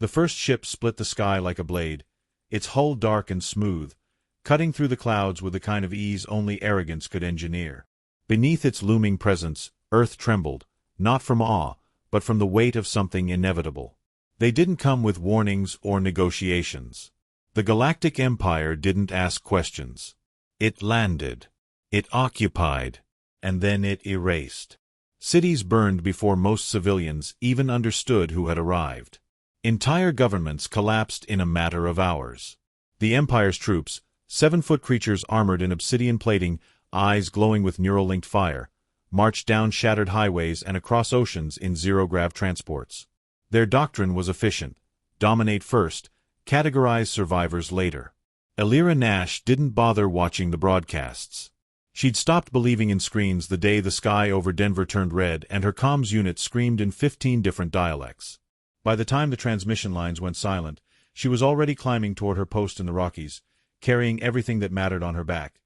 The first ship split the sky like a blade, its hull dark and smooth, cutting through the clouds with the kind of ease only arrogance could engineer. Beneath its looming presence, Earth trembled, not from awe, but from the weight of something inevitable. They didn't come with warnings or negotiations. The Galactic Empire didn't ask questions. It landed. It occupied. And then it erased. Cities burned before most civilians even understood who had arrived. Entire governments collapsed in a matter of hours. The Empire's troops, 7-foot creatures armored in obsidian plating, eyes glowing with neural-linked fire, marched down shattered highways and across oceans in zero-grav transports. Their doctrine was efficient: dominate first, categorize survivors later. Elira Nash didn't bother watching the broadcasts. She'd stopped believing in screens the day the sky over Denver turned red and her comms unit screamed in 15 different dialects. By the time the transmission lines went silent, she was already climbing toward her post in the Rockies, carrying everything that mattered on her back.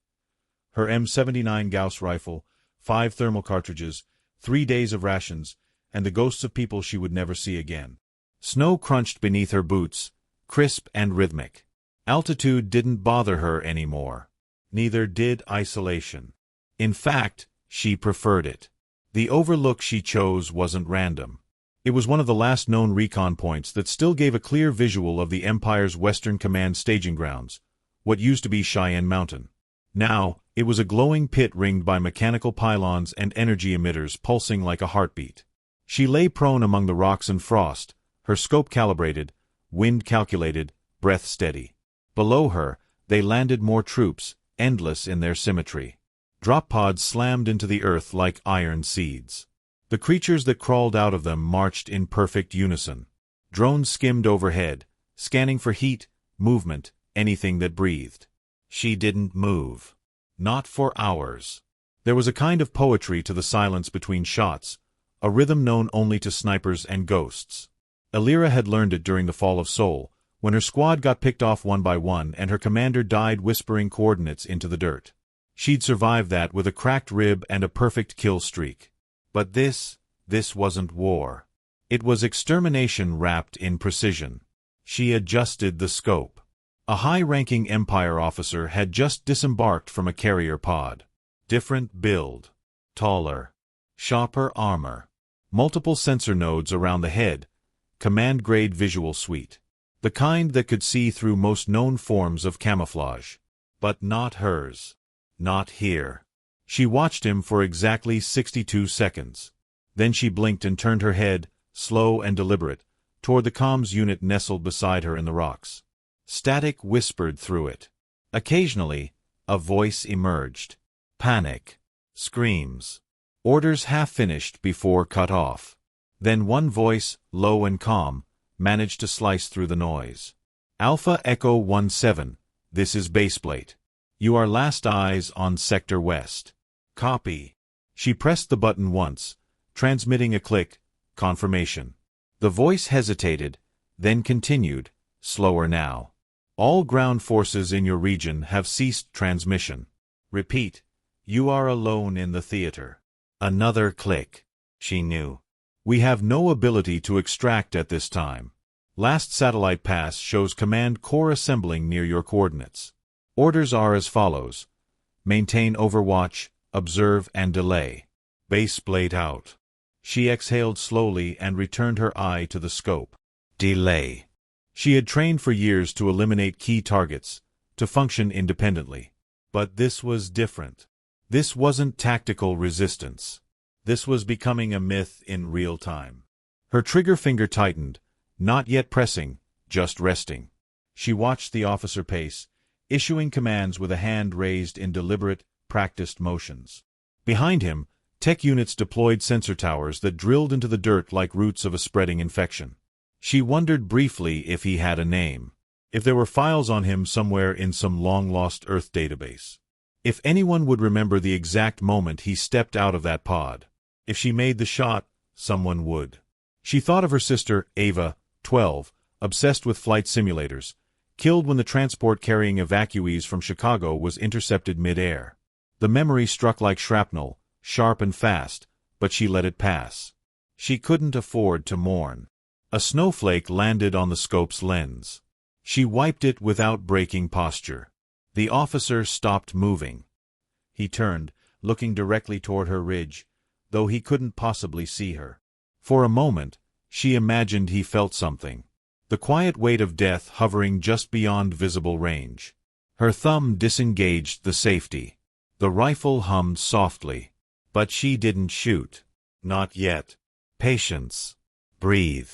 Her M79 Gauss rifle, 5 thermal cartridges, 3 days of rations, and the ghosts of people she would never see again. Snow crunched beneath her boots, crisp and rhythmic. Altitude didn't bother her anymore. Neither did isolation. In fact, she preferred it. The overlook she chose wasn't random. It was one of the last known recon points that still gave a clear visual of the Empire's Western Command staging grounds, what used to be Cheyenne Mountain. Now, it was a glowing pit ringed by mechanical pylons and energy emitters pulsing like a heartbeat. She lay prone among the rocks and frost, her scope calibrated, wind calculated, breath steady. Below her, they landed more troops, endless in their symmetry. Drop pods slammed into the earth like iron seeds. The creatures that crawled out of them marched in perfect unison. Drones skimmed overhead, scanning for heat, movement, anything that breathed. She didn't move. Not for hours. There was a kind of poetry to the silence between shots, a rhythm known only to snipers and ghosts. Elira had learned it during the Fall of Sol, when her squad got picked off one by one and her commander died whispering coordinates into the dirt. She'd survived that with a cracked rib and a perfect kill streak. But this wasn't war. It was extermination wrapped in precision. She adjusted the scope. A high-ranking Empire officer had just disembarked from a carrier pod. Different build. Taller. Sharper armor. Multiple sensor nodes around the head. Command-grade visual suite. The kind that could see through most known forms of camouflage. But not hers. Not here. She watched him for exactly 62 seconds. Then she blinked and turned her head, slow and deliberate, toward the comms unit nestled beside her in the rocks. Static whispered through it. Occasionally, a voice emerged. Panic. Screams. Orders half-finished before cut off. Then one voice, low and calm, managed to slice through the noise. Alpha Echo 17, this is baseplate. You are last eyes on Sector West. Copy. She pressed the button once, transmitting a click, confirmation. The voice hesitated, then continued, slower now. All ground forces in your region have ceased transmission. Repeat, you are alone in the theater. Another click. She knew. We have no ability to extract at this time. Last satellite pass shows command core assembling near your coordinates. Orders are as follows. Maintain overwatch, observe and delay. Baseplate out. She exhaled slowly and returned her eye to the scope. Delay. She had trained for years to eliminate key targets, to function independently. But this was different. This wasn't tactical resistance. This was becoming a myth in real time. Her trigger finger tightened, not yet pressing, just resting. She watched the officer pace, issuing commands with a hand raised in deliberate, practiced motions. Behind him, tech units deployed sensor towers that drilled into the dirt like roots of a spreading infection. She wondered briefly if he had a name, if there were files on him somewhere in some long-lost Earth database. If anyone would remember the exact moment he stepped out of that pod. If she made the shot, someone would. She thought of her sister, Ava, 12, obsessed with flight simulators, killed when the transport carrying evacuees from Chicago was intercepted mid-air. The memory struck like shrapnel, sharp and fast, but she let it pass. She couldn't afford to mourn. A snowflake landed on the scope's lens. She wiped it without breaking posture. The officer stopped moving. He turned, looking directly toward her ridge, though he couldn't possibly see her. For a moment, she imagined he felt something. The quiet weight of death hovering just beyond visible range. Her thumb disengaged the safety. The rifle hummed softly. But she didn't shoot. Not yet. Patience. Breathe.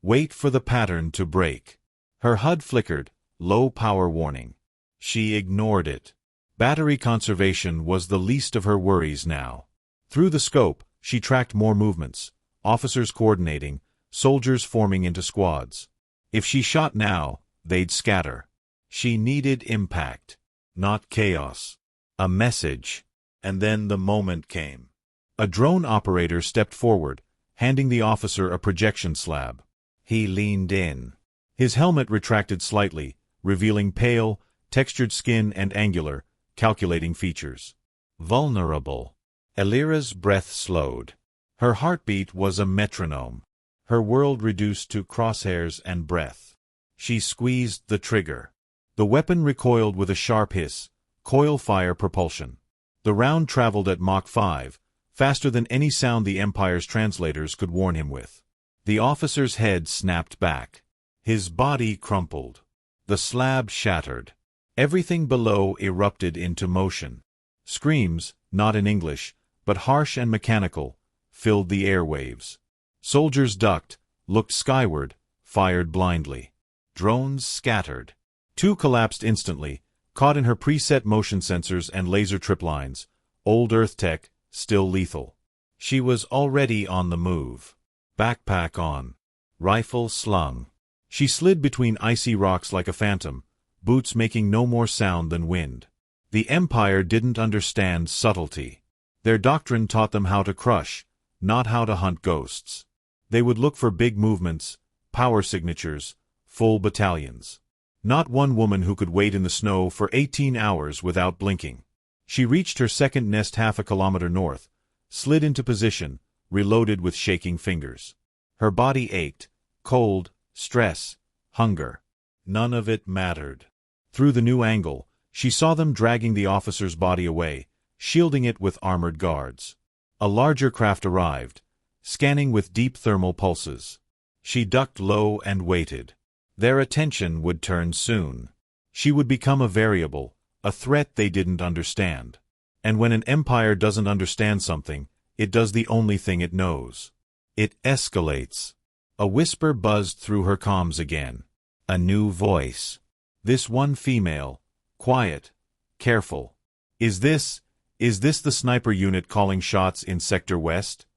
Wait for the pattern to break. Her HUD flickered, low power warning. She ignored it. Battery conservation was the least of her worries now. Through the scope, she tracked more movements, officers coordinating, soldiers forming into squads. If she shot now, they'd scatter. She needed impact, not chaos. A message. And then the moment came. A drone operator stepped forward, handing the officer a projection slab. He leaned in. His helmet retracted slightly, revealing pale, textured skin and angular, calculating features. Vulnerable. Elira's breath slowed. Her heartbeat was a metronome. Her world reduced to crosshairs and breath. She squeezed the trigger. The weapon recoiled with a sharp hiss, coil fire propulsion. The round traveled at Mach 5, faster than any sound the Empire's translators could warn him with. The officer's head snapped back. His body crumpled. The slab shattered. Everything below erupted into motion. Screams, not in English, but harsh and mechanical, filled the airwaves. Soldiers ducked, looked skyward, fired blindly. Drones scattered. Two collapsed instantly, caught in her preset motion sensors and laser trip lines. Old Earth tech, still lethal. She was already on the move. Backpack on. Rifle slung. She slid between icy rocks like a phantom, boots making no more sound than wind. The Empire didn't understand subtlety. Their doctrine taught them how to crush, not how to hunt ghosts. They would look for big movements, power signatures, full battalions. Not one woman who could wait in the snow for 18 hours without blinking. She reached her second nest half a kilometer north, slid into position, reloaded with shaking fingers. Her body ached, cold, stress, hunger. None of it mattered. Through the new angle, she saw them dragging the officer's body away, shielding it with armored guards. A larger craft arrived, scanning with deep thermal pulses. She ducked low and waited. Their attention would turn soon. She would become a variable, a threat they didn't understand. And when an empire doesn't understand something, it does the only thing it knows. It escalates. A whisper buzzed through her comms again. A new voice. This one female, quiet, careful. Is this the sniper unit calling shots in Sector West?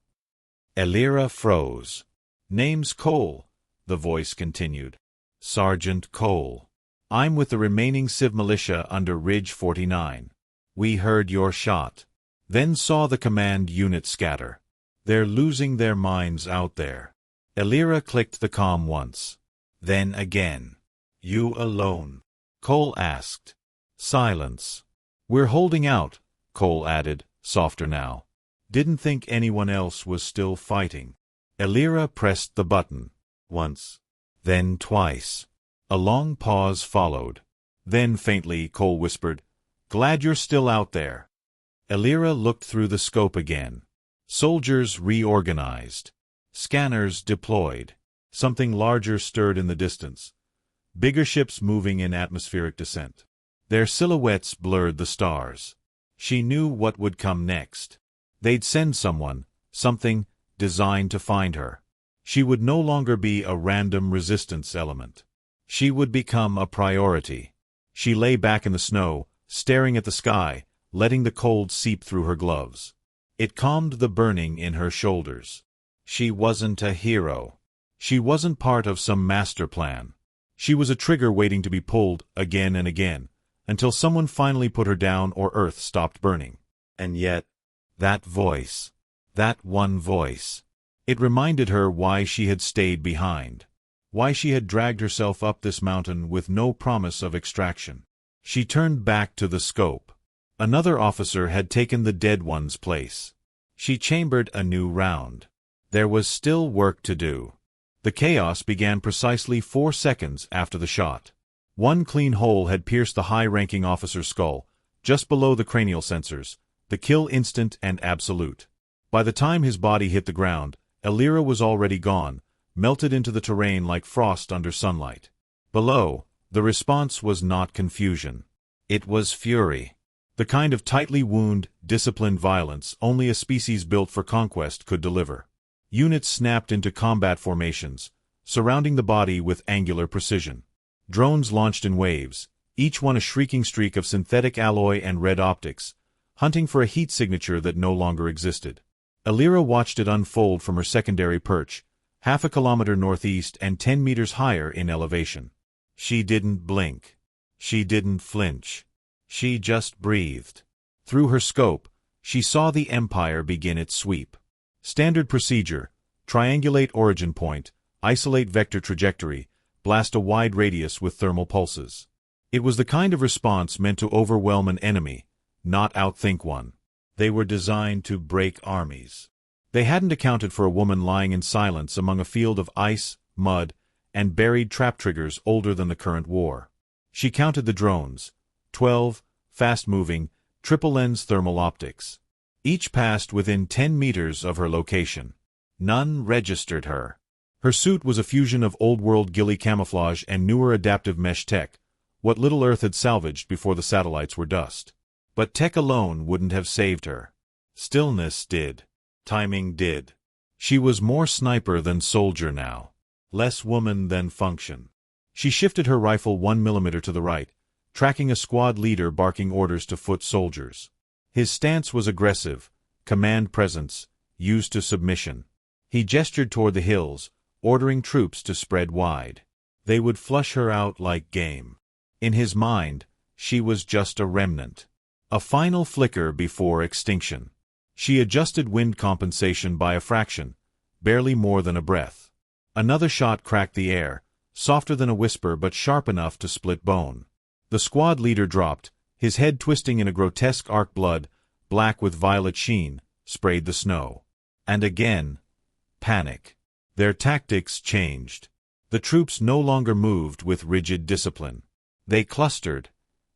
Elira froze. Name's Cole, the voice continued. Sergeant Cole. I'm with the remaining Civ militia under Ridge 49. We heard your shot. Then saw the command unit scatter. They're losing their minds out there. Elira clicked the comm once. Then again. You alone? Cole asked. Silence. We're holding out, Cole added, softer now. Didn't think anyone else was still fighting. Elira pressed the button. Once. Then twice. A long pause followed. Then faintly, Cole whispered, Glad you're still out there. Elira looked through the scope again. Soldiers reorganized. Scanners deployed. Something larger stirred in the distance. Bigger ships moving in atmospheric descent. Their silhouettes blurred the stars. She knew what would come next. They'd send someone, something, designed to find her. She would no longer be a random resistance element. She would become a priority. She lay back in the snow, staring at the sky, letting the cold seep through her gloves. It calmed the burning in her shoulders. She wasn't a hero. She wasn't part of some master plan. She was a trigger waiting to be pulled again and again, until someone finally put her down or Earth stopped burning. And yet, that voice. That one voice. It reminded her why she had stayed behind. Why she had dragged herself up this mountain with no promise of extraction. She turned back to the scope. Another officer had taken the dead one's place. She chambered a new round. There was still work to do. The chaos began precisely 4 seconds after the shot. One clean hole had pierced the high-ranking officer's skull, just below the cranial sensors, the kill instant and absolute. By the time his body hit the ground, Elira was already gone, melted into the terrain like frost under sunlight. Below, the response was not confusion. It was fury. The kind of tightly wound, disciplined violence only a species built for conquest could deliver. Units snapped into combat formations, surrounding the body with angular precision. Drones launched in waves, each one a shrieking streak of synthetic alloy and red optics, hunting for a heat signature that no longer existed. Elira watched it unfold from her secondary perch, half a kilometer northeast and 10 meters higher in elevation. She didn't blink. She didn't flinch. She just breathed. Through her scope, she saw the Empire begin its sweep. Standard procedure: triangulate origin point, isolate vector trajectory, blast a wide radius with thermal pulses. It was the kind of response meant to overwhelm an enemy, not outthink one. They were designed to break armies. They hadn't accounted for a woman lying in silence among a field of ice, mud, and buried trap triggers older than the current war. She counted the drones. 12, fast-moving, triple-lens thermal optics. Each passed within 10 meters of her location. None registered her. Her suit was a fusion of old-world ghillie camouflage and newer adaptive mesh tech, what little Earth had salvaged before the satellites were dust. But tech alone wouldn't have saved her. Stillness did. Timing did. She was more sniper than soldier now. Less woman than function. She shifted her rifle 1 millimeter to the right, tracking a squad leader barking orders to foot soldiers. His stance was aggressive, command presence, used to submission. He gestured toward the hills, ordering troops to spread wide. They would flush her out like game. In his mind, she was just a remnant. A final flicker before extinction. She adjusted wind compensation by a fraction, barely more than a breath. Another shot cracked the air, softer than a whisper but sharp enough to split bone. The squad leader dropped, his head twisting in a grotesque arc. Blood, black with violet sheen, sprayed the snow. And again, panic. Their tactics changed. The troops no longer moved with rigid discipline. They clustered,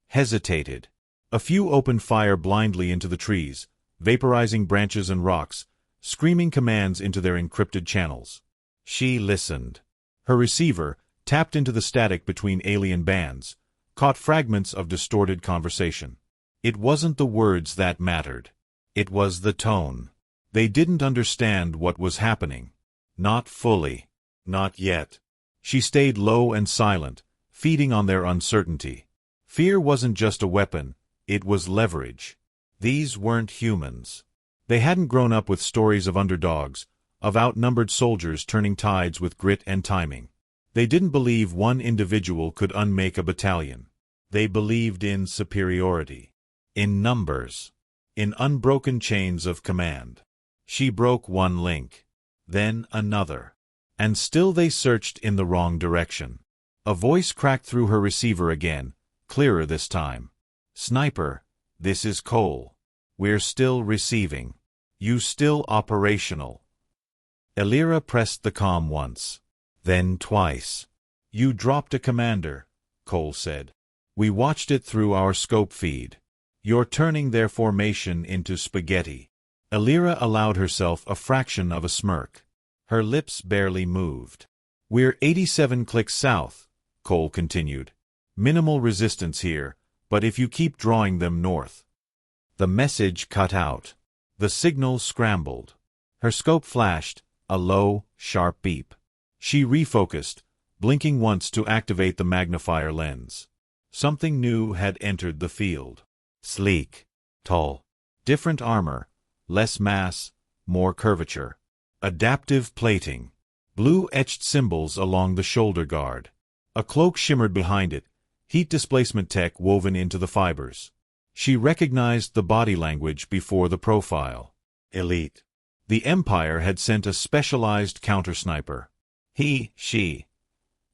hesitated. A few opened fire blindly into the trees, vaporizing branches and rocks, screaming commands into their encrypted channels. She listened. Her receiver, tapped into the static between alien bands, caught fragments of distorted conversation. It wasn't the words that mattered. It was the tone. They didn't understand what was happening. Not fully. Not yet. She stayed low and silent, feeding on their uncertainty. Fear wasn't just a weapon, it was leverage. These weren't humans. They hadn't grown up with stories of underdogs, of outnumbered soldiers turning tides with grit and timing. They didn't believe one individual could unmake a battalion. They believed in superiority. In numbers. In unbroken chains of command. She broke one link. Then another. And still they searched in the wrong direction. A voice cracked through her receiver again, clearer this time. "Sniper, this is Cole. We're still receiving. You still operational?" Elira pressed the comm once. Then twice. "You dropped a commander," Cole said. "We watched it through our scope feed. You're turning their formation into spaghetti." Elira allowed herself a fraction of a smirk. Her lips barely moved. "We're 87 clicks south," Cole continued. "Minimal resistance here, but if you keep drawing them north." The message cut out. The signal scrambled. Her scope flashed, a low, sharp beep. She refocused, blinking once to activate the magnifier lens. Something new had entered the field. Sleek. Tall. Different armor. Less mass, more curvature. Adaptive plating. Blue etched symbols along the shoulder guard. A cloak shimmered behind it, heat displacement tech woven into the fibers. She recognized the body language before the profile. Elite. The Empire had sent a specialized counter-sniper. She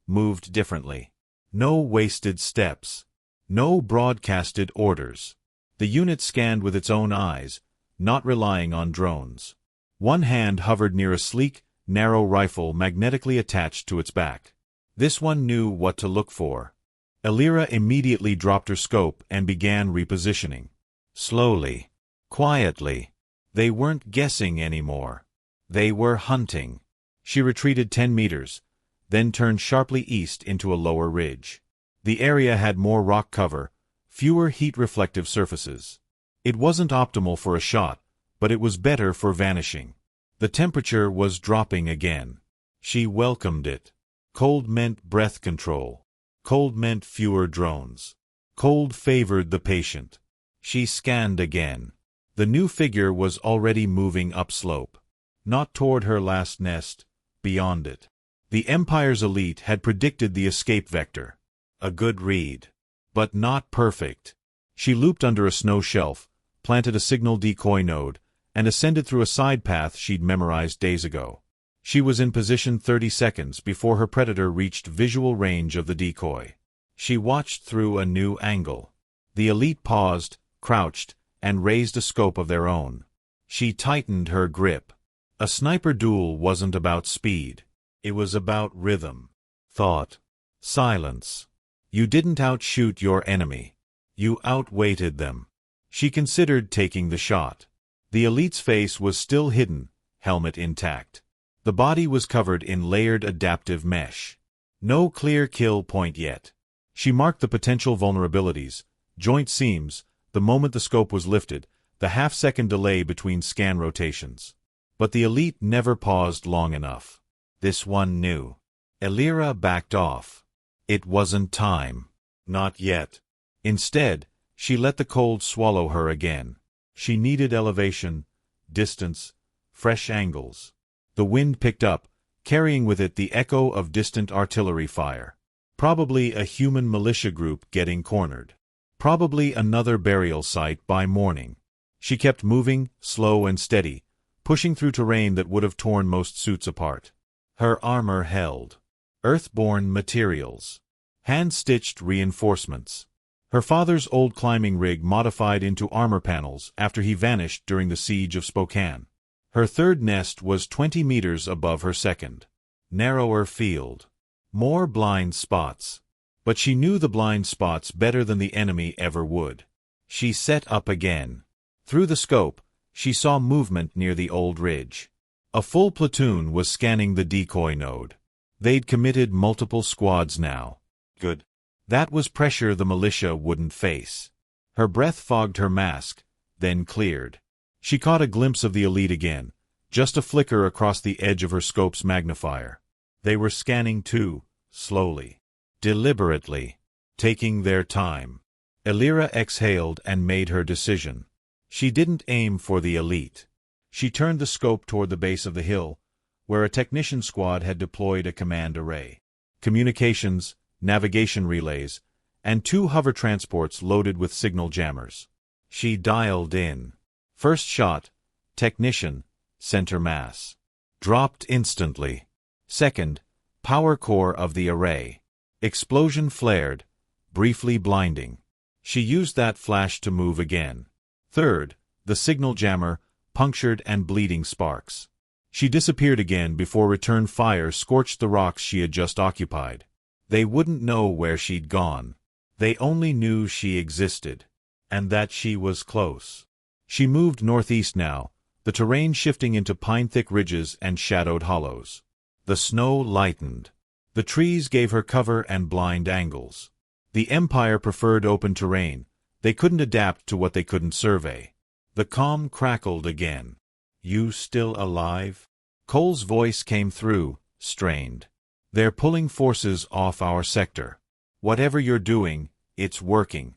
moved differently. No wasted steps. No broadcasted orders. The unit scanned with its own eyes, not relying on drones. One hand hovered near a sleek, narrow rifle magnetically attached to its back. This one knew what to look for. Elira immediately dropped her scope and began repositioning. Slowly. Quietly. They weren't guessing anymore. They were hunting. She retreated 10 meters, then turned sharply east into a lower ridge. The area had more rock cover, fewer heat-reflective surfaces. It wasn't optimal for a shot, but it was better for vanishing. The temperature was dropping again. She welcomed it. Cold meant breath control. Cold meant fewer drones. Cold favored the patient. She scanned again. The new figure was already moving upslope. Not toward her last nest, beyond it. The Empire's elite had predicted the escape vector. A good read. But not perfect. She looped under a snow shelf, planted a signal decoy node, and ascended through a side path she'd memorized days ago. She was in position 30 seconds before her predator reached visual range of the decoy. She watched through a new angle. The elite paused, crouched, and raised a scope of their own. She tightened her grip. A sniper duel wasn't about speed. It was about rhythm, thought, silence. You didn't outshoot your enemy. You outweighted them. She considered taking the shot. The elite's face was still hidden, helmet intact. The body was covered in layered adaptive mesh. No clear kill point yet. She marked the potential vulnerabilities, joint seams, the moment the scope was lifted, the half-second delay between scan rotations. But the elite never paused long enough. This one knew. Elira backed off. It wasn't time. Not yet. Instead, she let the cold swallow her again. She needed elevation, distance, fresh angles. The wind picked up, carrying with it the echo of distant artillery fire. Probably a human militia group getting cornered. Probably another burial site by morning. She kept moving, slow and steady, pushing through terrain that would have torn most suits apart. Her armor held. Earthborn materials. Hand-stitched reinforcements. Her father's old climbing rig modified into armor panels after he vanished during the siege of Spokane. Her third nest was 20 meters above her second. Narrower field. More blind spots. But she knew the blind spots better than the enemy ever would. She set up again. Through the scope, she saw movement near the old ridge. A full platoon was scanning the decoy node. They'd committed multiple squads now. Good. That was pressure the militia wouldn't face. Her breath fogged her mask, then cleared. She caught a glimpse of the elite again, just a flicker across the edge of her scope's magnifier. They were scanning too, slowly, deliberately, taking their time. Elira exhaled and made her decision. She didn't aim for the elite. She turned the scope toward the base of the hill, where a technician squad had deployed a command array. Communications, navigation relays, and 2 hover transports loaded with signal jammers. She dialed in. First shot, technician, center mass. Dropped instantly. Second, power core of the array. Explosion flared, briefly blinding. She used that flash to move again. Third, the signal jammer, punctured and bleeding sparks. She disappeared again before return fire scorched the rocks she had just occupied. They wouldn't know where she'd gone. They only knew she existed, and that she was close. She moved northeast now, the terrain shifting into pine-thick ridges and shadowed hollows. The snow lightened. The trees gave her cover and blind angles. The Empire preferred open terrain. They couldn't adapt to what they couldn't survey. The comm crackled again. "You still alive?" Cole's voice came through, strained. "They're pulling forces off our sector. Whatever you're doing, it's working."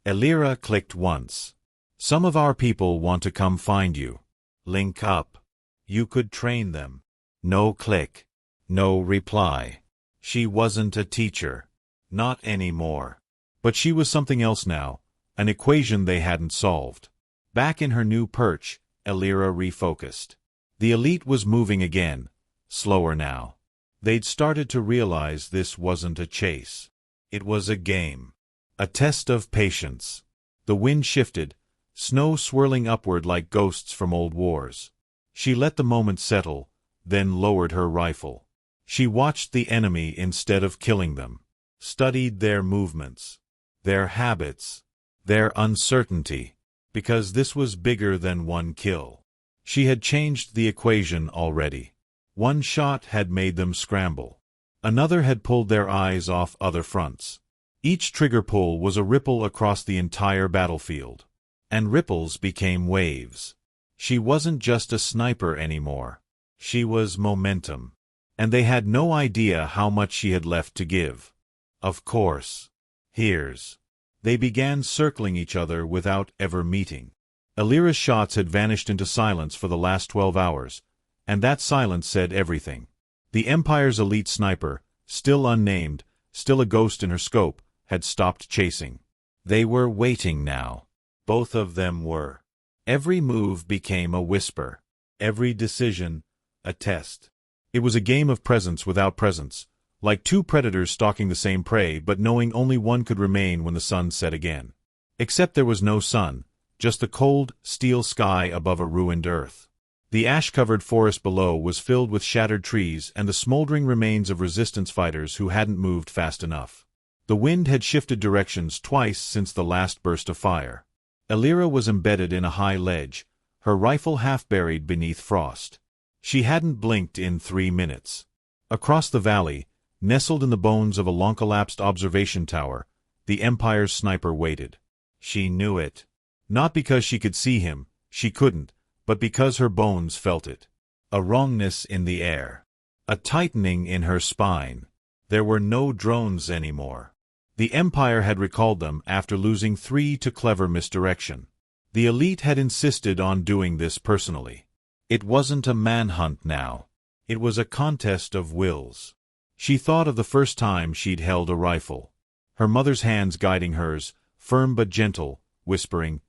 Elira clicked once. "Some of our people want to come find you. Link up. You could train them." No click. No reply. She wasn't a teacher. Not anymore. But she was something else now, an equation they hadn't solved. Back in her new perch, Elira refocused. The elite was moving again, slower now. They'd started to realize this wasn't a chase. It was a game. A test of patience. The wind shifted, snow swirling upward like ghosts from old wars. She let the moment settle, then lowered her rifle. She watched the enemy instead of killing them, studied their movements, their habits, their uncertainty, because this was bigger than one kill. She had changed the equation already. One shot had made them scramble. Another had pulled their eyes off other fronts. Each trigger pull was a ripple across the entire battlefield. And ripples became waves. She wasn't just a sniper anymore. She was momentum. And they had no idea how much she had left to give. Of course. Here's. They began circling each other without ever meeting. Alira's shots had vanished into silence for the last 12 hours, and that silence said everything. The Empire's elite sniper, still unnamed, still a ghost in her scope, had stopped chasing. They were waiting now. Both of them were. Every move became a whisper. Every decision, a test. It was a game of presence without presence, like two predators stalking the same prey but knowing only one could remain when the sun set again. Except there was no sun, just the cold, steel sky above a ruined earth. The ash-covered forest below was filled with shattered trees and the smoldering remains of resistance fighters who hadn't moved fast enough. The wind had shifted directions twice since the last burst of fire. Alira was embedded in a high ledge, her rifle half buried beneath frost. She hadn't blinked in 3 minutes. Across the valley, nestled in the bones of a long-collapsed observation tower, the Empire's sniper waited. She knew it. Not because she could see him, she couldn't, but because her bones felt it. A wrongness in the air. A tightening in her spine. There were no drones anymore. The Empire had recalled them after losing 3 to clever misdirection. The elite had insisted on doing this personally. It wasn't a manhunt now. It was a contest of wills. She thought of the first time she'd held a rifle. Her mother's hands guiding hers, firm but gentle, whispering,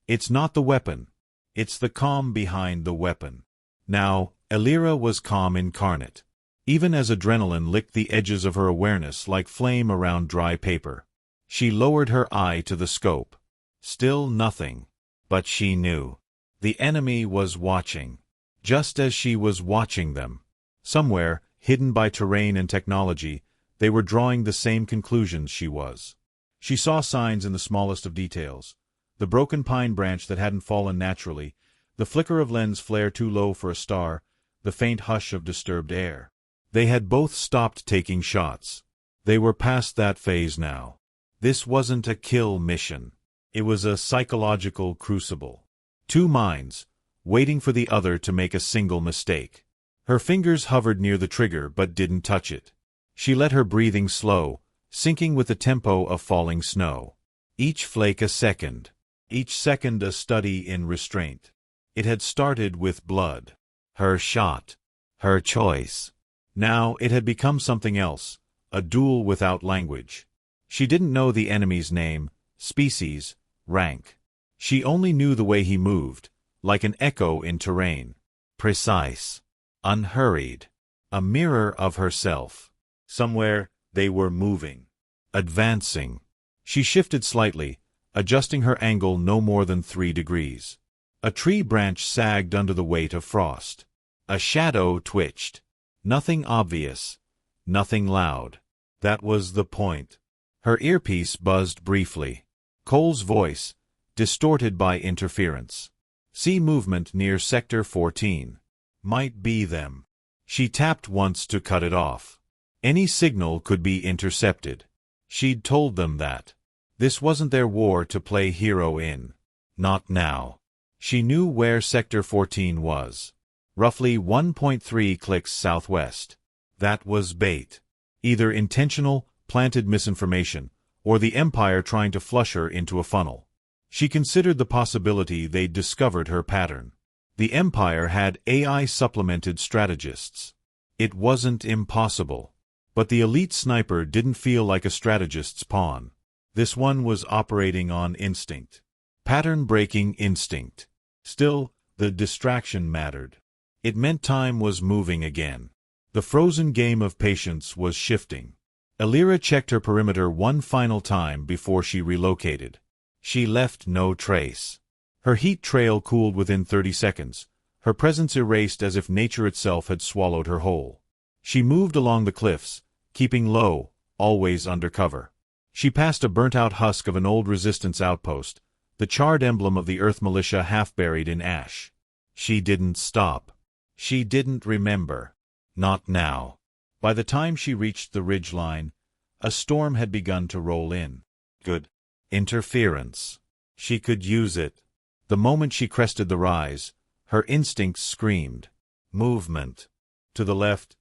"It's not the weapon. It's the calm behind the weapon." Now, Alira was calm incarnate. Even as adrenaline licked the edges of her awareness like flame around dry paper. She lowered her eye to the scope. Still nothing. But she knew. The enemy was watching. Just as she was watching them. Somewhere, hidden by terrain and technology, they were drawing the same conclusions she was. She saw signs in the smallest of details. The broken pine branch that hadn't fallen naturally, the flicker of lens flare too low for a star, the faint hush of disturbed air. They had both stopped taking shots. They were past that phase now. This wasn't a kill mission. It was a psychological crucible. 2 minds, waiting for the other to make a single mistake. Her fingers hovered near the trigger but didn't touch it. She let her breathing slow, sinking with the tempo of falling snow. Each flake a second. Each second a study in restraint. It had started with blood. Her shot. Her choice. Now it had become something else, a duel without language. She didn't know the enemy's name, species, rank. She only knew the way he moved, like an echo in terrain. Precise. Unhurried. A mirror of herself. Somewhere, they were moving. Advancing. She shifted slightly, adjusting her angle no more than 3 degrees. A tree branch sagged under the weight of frost. A shadow twitched. Nothing obvious. Nothing loud. That was the point. Her earpiece buzzed briefly. Cole's voice, distorted by interference. "See movement near Sector 14. Might be them." She tapped once to cut it off. Any signal could be intercepted. She'd told them that. This wasn't their war to play hero in. Not now. She knew where Sector 14 was. Roughly 1.3 clicks southwest. That was bait. Either intentional, planted misinformation, or the Empire trying to flush her into a funnel. She considered the possibility they'd discovered her pattern. The Empire had AI-supplemented strategists. It wasn't impossible. But the elite sniper didn't feel like a strategist's pawn. This one was operating on instinct. Pattern-breaking instinct. Still, the distraction mattered. It meant time was moving again. The frozen game of patience was shifting. Alira checked her perimeter one final time before she relocated. She left no trace. Her heat trail cooled within 30 seconds. her presence erased as if nature itself had swallowed her whole. She moved along the cliffs, keeping low, always under cover. She passed a burnt-out husk of an old resistance outpost, the charred emblem of the Earth militia half buried in ash. She didn't stop. She didn't remember. Not now. By the time she reached the ridge line, a storm had begun to roll in. Good. Interference. She could use it. The moment she crested the rise, her instincts screamed. Movement. To the left.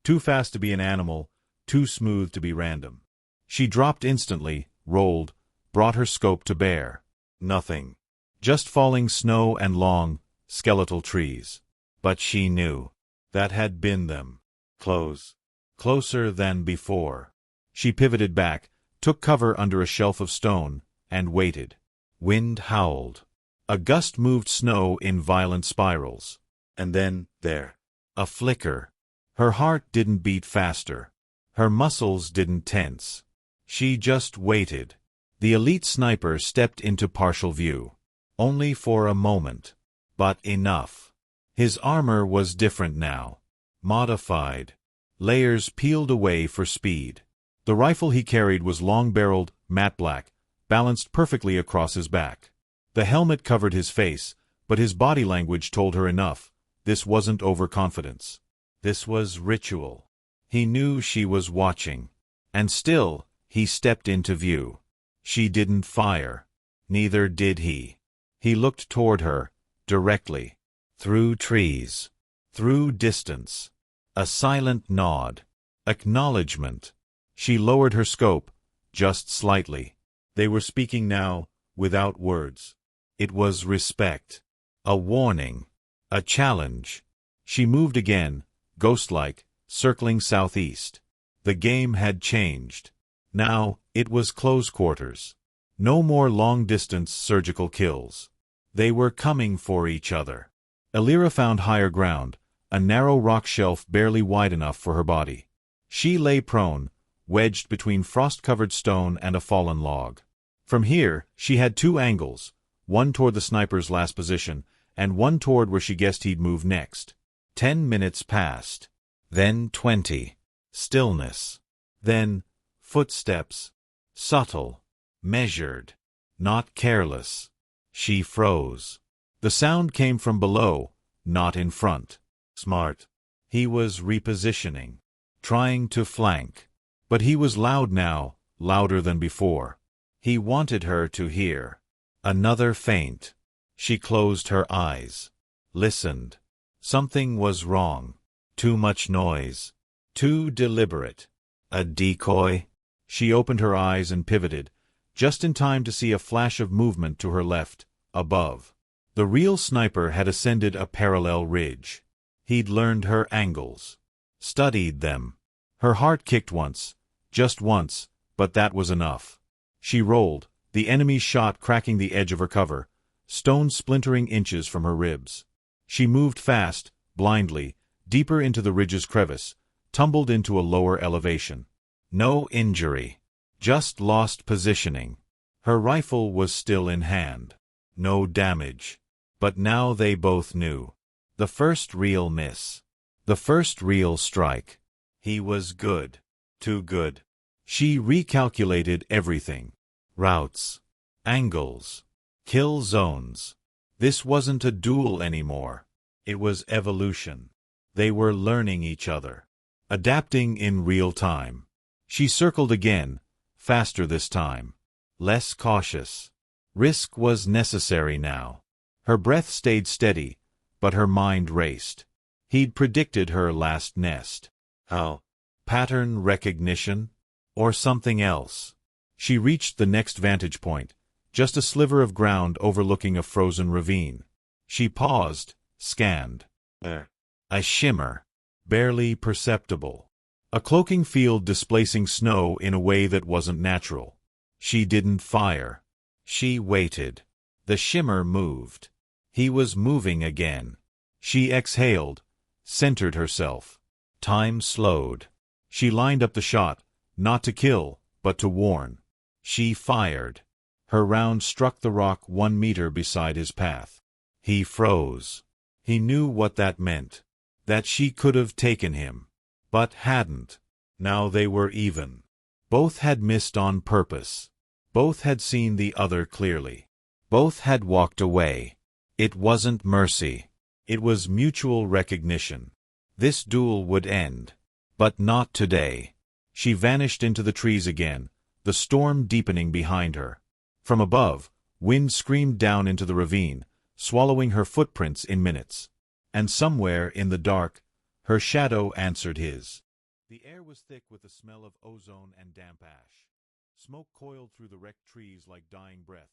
Too fast to be an animal, too smooth to be random. She dropped instantly, rolled, brought her scope to bear. Nothing. Just falling snow and long, skeletal trees. But she knew. That had been them. Closer than before. She pivoted back, took cover under a shelf of stone, and waited. Wind howled. A gust moved snow in violent spirals. And then, there. A flicker. Her heart didn't beat faster. Her muscles didn't tense. She just waited. The elite sniper stepped into partial view. Only for a moment. But enough. His armor was different now. Modified. Layers peeled away for speed. The rifle he carried was long-barreled, matte black, balanced perfectly across his back. The helmet covered his face, but his body language told her enough. This wasn't overconfidence. This was ritual. He knew she was watching. And still, he stepped into view. She didn't fire. Neither did he. He looked toward her, directly. Through trees. Through distance. A silent nod. Acknowledgement. She lowered her scope, just slightly. They were speaking now, without words. It was respect. A warning. A challenge. She moved again, ghost-like, circling southeast. The game had changed. Now, it was close quarters. No more long-distance surgical kills. They were coming for each other. Elira found higher ground, a narrow rock shelf barely wide enough for her body. She lay prone, wedged between frost-covered stone and a fallen log. From here, she had two angles, one toward the sniper's last position, and one toward where she guessed he'd move next. 10 minutes passed. Then 20. Stillness. Then, footsteps. Subtle. Measured. Not careless. She froze. The sound came from below, not in front. Smart. He was repositioning. Trying to flank. But he was loud now, louder than before. He wanted her to hear. Another feint. She closed her eyes. Listened. Something was wrong. Too much noise. Too deliberate. A decoy? She opened her eyes and pivoted, just in time to see a flash of movement to her left, above. The real sniper had ascended a parallel ridge. He'd learned her angles. Studied them. Her heart kicked once. Just once, but that was enough. She rolled, the enemy's shot cracking the edge of her cover, stones splintering inches from her ribs. She moved fast, blindly, deeper into the ridge's crevice, tumbled into a lower elevation. No injury. Just lost positioning. Her rifle was still in hand. No damage. But now they both knew. The first real miss. The first real strike. He was good. Too good. She recalculated everything. Routes. Angles. Kill zones. This wasn't a duel anymore. It was evolution. They were learning each other. Adapting in real time. She circled again, faster this time. Less cautious. Risk was necessary now. Her breath stayed steady, but her mind raced. He'd predicted her last nest. How? Pattern recognition? Or something else? She reached the next vantage point, just a sliver of ground overlooking a frozen ravine. She paused, scanned. A shimmer. Barely perceptible. A cloaking field displacing snow in a way that wasn't natural. She didn't fire. She waited. The shimmer moved. He was moving again. She exhaled, centered herself. Time slowed. She lined up the shot, not to kill, but to warn. She fired. Her round struck the rock 1 meter beside his path. He froze. He knew what that meant. That she could have taken him, but hadn't. Now they were even. Both had missed on purpose. Both had seen the other clearly. Both had walked away. It wasn't mercy. It was mutual recognition. This duel would end. But not today. She vanished into the trees again, the storm deepening behind her. From above, wind screamed down into the ravine, swallowing her footprints in minutes. And somewhere in the dark, her shadow answered his. The air was thick with the smell of ozone and damp ash. Smoke coiled through the wrecked trees like dying breath,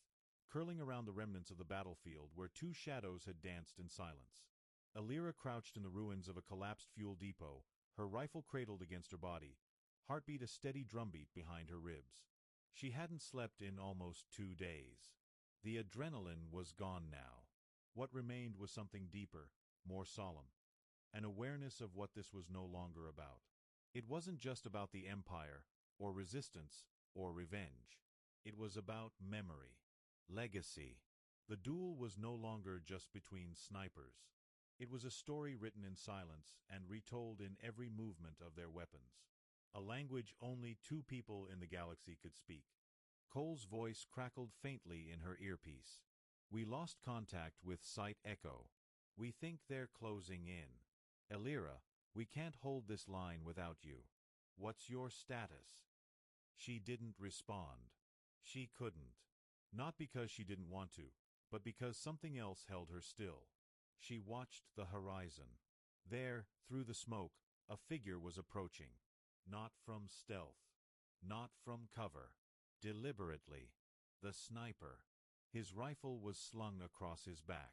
curling around the remnants of the battlefield where two shadows had danced in silence. Alira crouched in the ruins of a collapsed fuel depot, her rifle cradled against her body, heartbeat a steady drumbeat behind her ribs. She hadn't slept in almost 2 days. The adrenaline was gone now. What remained was something deeper, more solemn, an awareness of what this was no longer about. It wasn't just about the Empire, or resistance, or revenge. It was about memory, legacy. The duel was no longer just between snipers. It was a story written in silence and retold in every movement of their weapons. A language only 2 people in the galaxy could speak. Cole's voice crackled faintly in her earpiece. We lost contact with Site Echo. We think they're closing in. Alira, we can't hold this line without you. What's your status? She didn't respond. She couldn't. Not because she didn't want to, but because something else held her still. She watched the horizon. There, through the smoke, a figure was approaching. Not from stealth. Not from cover. Deliberately. The sniper. His rifle was slung across his back.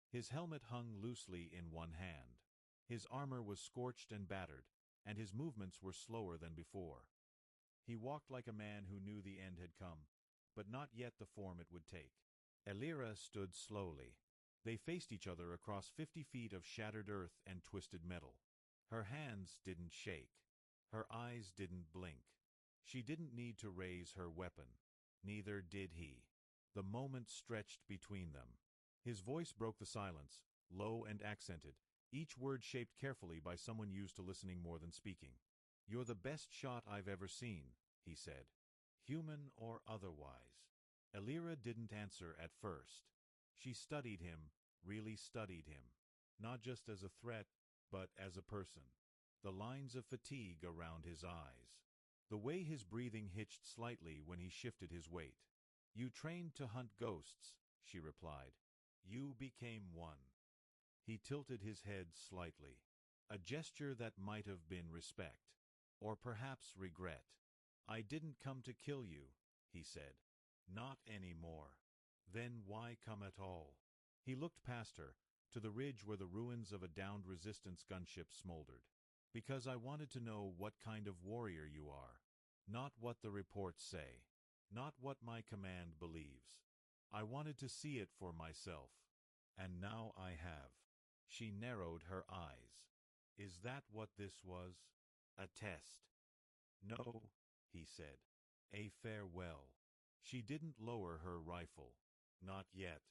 His helmet hung loosely in one hand. His armor was scorched and battered, and his movements were slower than before. He walked like a man who knew the end had come, but not yet the form it would take. Alira stood slowly. They faced each other across 50 feet of shattered earth and twisted metal. Her hands didn't shake. Her eyes didn't blink. She didn't need to raise her weapon. Neither did he. The moment stretched between them. His voice broke the silence, low and accented, each word shaped carefully by someone used to listening more than speaking. "You're the best shot I've ever seen," he said. "Human or otherwise." Alira didn't answer at first. She studied him, really studied him. Not just as a threat, but as a person. The lines of fatigue around his eyes. The way his breathing hitched slightly when he shifted his weight. "You trained to hunt ghosts," she replied. "You became one." He tilted his head slightly. A gesture that might have been respect. Or perhaps regret. "I didn't come to kill you," he said. "Not anymore." "Then why come at all?" He looked past her, to the ridge where the ruins of a downed resistance gunship smoldered. "Because I wanted to know what kind of warrior you are. Not what the reports say. Not what my command believes. I wanted to see it for myself. And now I have." She narrowed her eyes. "Is that what this was? A test?" "No," he said. "A farewell." She didn't lower her rifle. "Not yet.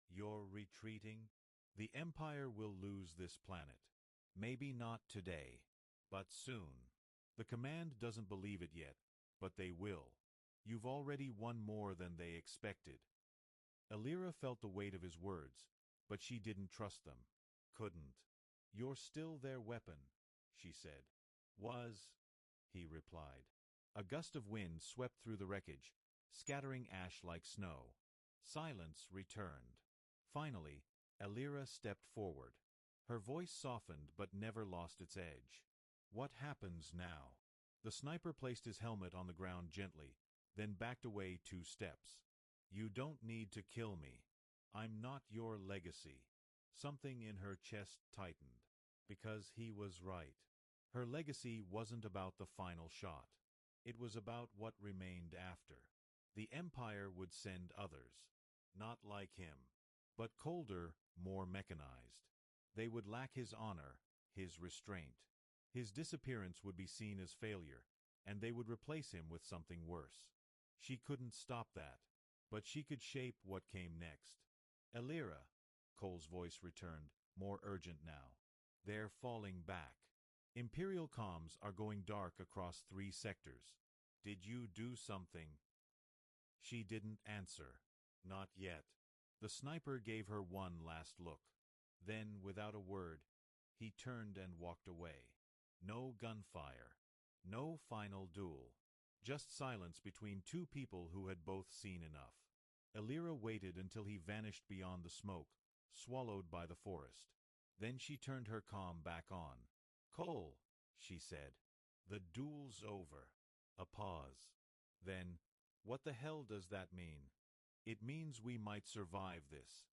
You're retreating? The Empire will lose this planet. Maybe not today, but soon. The command doesn't believe it yet, but they will. You've already won more than they expected." Alira felt the weight of his words, but she didn't trust them. Couldn't. "You're still their weapon," she said. "Was," he replied. A gust of wind swept through the wreckage, scattering ash like snow. Silence returned. Finally, Alira stepped forward. Her voice softened but never lost its edge. "What happens now?" The sniper placed his helmet on the ground gently, then backed away 2 steps. "You don't need to kill me. I'm not your legacy." Something in her chest tightened. Because he was right. Her legacy wasn't about the final shot. It was about what remained after. The Empire would send others. Not like him. But colder, more mechanized. They would lack his honor, his restraint. His disappearance would be seen as failure, and they would replace him with something worse. She couldn't stop that, but she could shape what came next. "Alira," Cole's voice returned, more urgent now. They're falling back. Imperial comms are going dark across 3 sectors. Did you do something? She didn't answer. Not yet. The sniper gave her one last look. Then, without a word, he turned and walked away. No gunfire. No final duel. Just silence between 2 people who had both seen enough. Elira waited until he vanished beyond the smoke, swallowed by the forest. Then she turned her comm back on. "Cole," she said. "The duel's over." A pause. Then, "What the hell does that mean?" "It means we might survive this."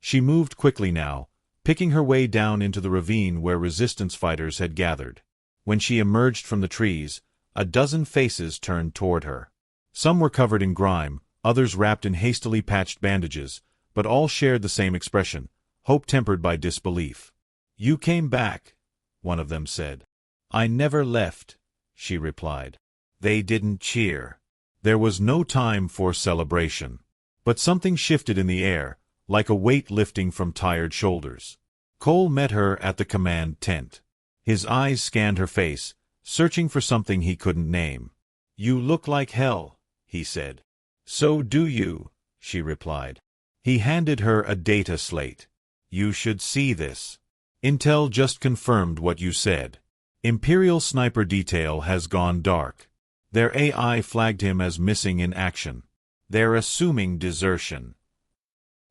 She moved quickly now, picking her way down into the ravine where resistance fighters had gathered. When she emerged from the trees, a dozen faces turned toward her. Some were covered in grime, others wrapped in hastily patched bandages, but all shared the same expression, hope tempered by disbelief. "You came back," one of them said. "I never left," she replied. They didn't cheer. There was no time for celebration. But something shifted in the air, like a weight lifting from tired shoulders. Cole met her at the command tent. His eyes scanned her face, searching for something he couldn't name. "You look like hell," he said. "So do you," she replied. He handed her a data slate. "You should see this. Intel just confirmed what you said. Imperial sniper detail has gone dark. Their AI flagged him as missing in action. They're assuming desertion."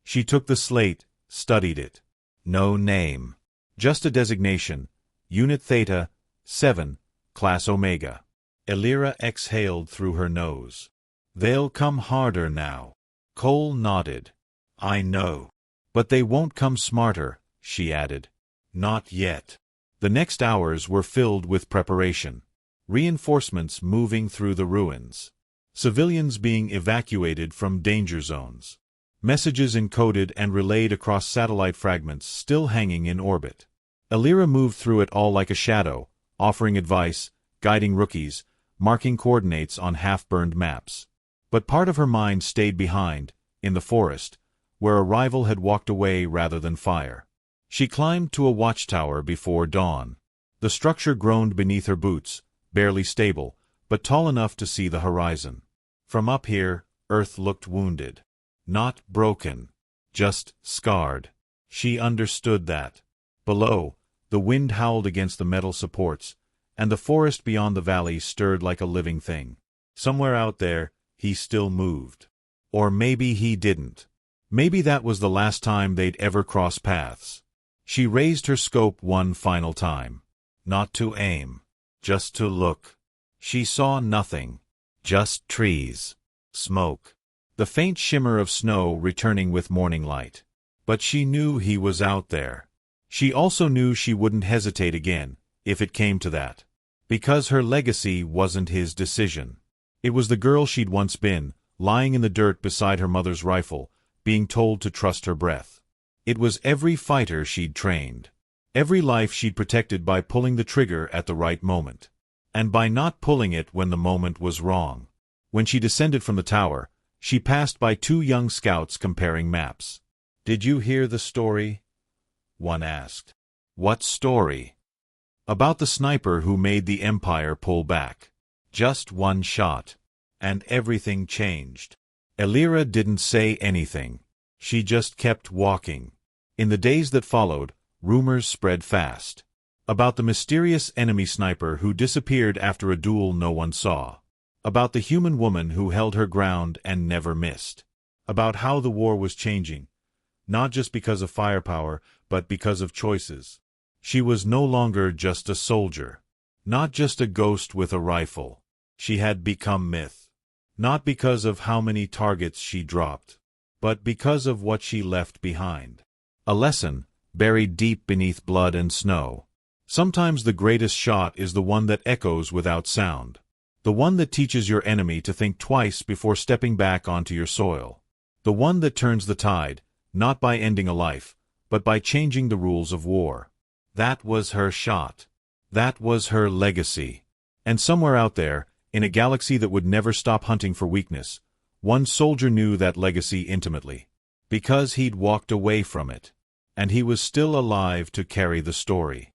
She took the slate, studied it. No name. Just a designation. Unit Theta, 7, Class Omega. Elira exhaled through her nose. "They'll come harder now." Cole nodded. "I know. But they won't come smarter," she added. "Not yet." The next hours were filled with preparation. Reinforcements moving through the ruins. Civilians being evacuated from danger zones. Messages encoded and relayed across satellite fragments still hanging in orbit. Elira moved through it all like a shadow, offering advice, guiding rookies, marking coordinates on half-burned maps. But part of her mind stayed behind, in the forest, where a rival had walked away rather than fire. She climbed to a watchtower before dawn. The structure groaned beneath her boots, barely stable, but tall enough to see the horizon. From up here, Earth looked wounded. Not broken. Just scarred. She understood that. Below, the wind howled against the metal supports, and the forest beyond the valley stirred like a living thing. Somewhere out there, he still moved. Or maybe he didn't. Maybe that was the last time they'd ever cross paths. She raised her scope one final time. Not to aim. Just to look. She saw nothing. Just trees. Smoke. The faint shimmer of snow returning with morning light. But she knew he was out there. She also knew she wouldn't hesitate again, if it came to that. Because her legacy wasn't his decision. It was the girl she'd once been, lying in the dirt beside her mother's rifle, being told to trust her breath. It was every fighter she'd trained. Every life she'd protected by pulling the trigger at the right moment. And by not pulling it when the moment was wrong. When she descended from the tower, she passed by 2 young scouts comparing maps. "Did you hear the story?" one asked. "What story?" "About the sniper who made the Empire pull back. Just one shot. And everything changed." Elira didn't say anything. She just kept walking. In the days that followed, rumors spread fast. About the mysterious enemy sniper who disappeared after a duel no one saw. About the human woman who held her ground and never missed. About how the war was changing. Not just because of firepower, but because of choices. She was no longer just a soldier. Not just a ghost with a rifle. She had become myth. Not because of how many targets she dropped, but because of what she left behind. A lesson, buried deep beneath blood and snow. Sometimes the greatest shot is the one that echoes without sound. The one that teaches your enemy to think twice before stepping back onto your soil. The one that turns the tide, not by ending a life, but by changing the rules of war. That was her shot. That was her legacy. And somewhere out there, in a galaxy that would never stop hunting for weakness, one soldier knew that legacy intimately. Because he'd walked away from it. and he was still alive to carry the story.